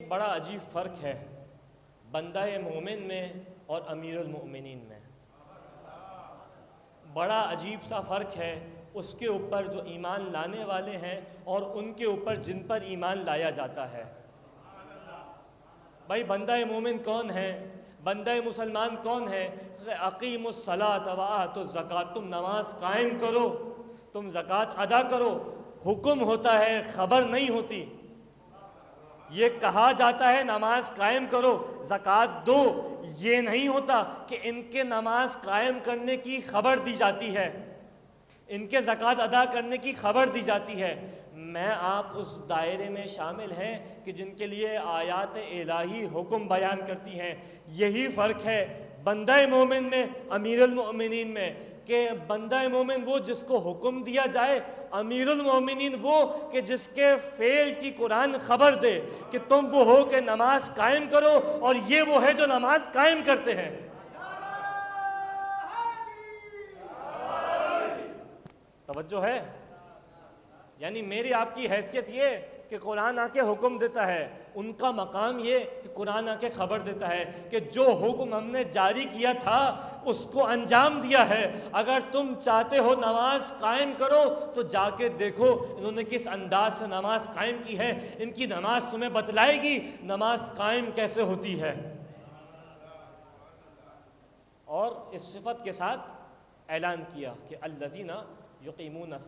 بڑا عجیب فرق ہے بندہ مومن میں اور امیر المؤمنین میں. بڑا عجیب سا فرق ہے اس کے اوپر جو ایمان لانے والے ہیں اور ان کے اوپر جن پر ایمان لایا جاتا ہے. بھائی بندہ مومن کون ہے؟ بندہ مسلمان کون ہے؟ اقیم الصلاۃ وآتوا الزکوٰۃ، تم نماز قائم کرو، تم زکوٰۃ ادا کرو. حکم ہوتا ہے، خبر نہیں ہوتی. یہ کہا جاتا ہے نماز قائم کرو، زکوٰۃ دو. یہ نہیں ہوتا کہ ان کے نماز قائم کرنے کی خبر دی جاتی ہے، ان کے زکوٰۃ ادا کرنے کی خبر دی جاتی ہے. میں آپ اس دائرے میں شامل ہیں کہ جن کے لیے آیات الہی حکم بیان کرتی ہیں. یہی فرق ہے بندہ مومن میں امیر المؤمنین میں، کہ بندہ مومن وہ جس کو حکم دیا جائے، امیر المؤمنین وہ کہ جس کے فعل کی قرآن خبر دے کہ تم وہ ہو کہ نماز قائم کرو، اور یہ وہ ہے جو نماز قائم کرتے ہیں. توجہ ہے؟ یعنی میری آپ کی حیثیت یہ کہ قرآن آ کے حکم دیتا ہے، ان کا مقام یہ کہ قرآن آ کے خبر دیتا ہے کہ جو حکم ہم نے جاری کیا تھا اس کو انجام دیا ہے. اگر تم چاہتے ہو نماز قائم کرو تو جا کے دیکھو انہوں نے کس انداز سے نماز قائم کی ہے. ان کی نماز تمہیں بتلائے گی نماز قائم کیسے ہوتی ہے. اور اس صفت کے ساتھ اعلان کیا کہ الذین یقیمون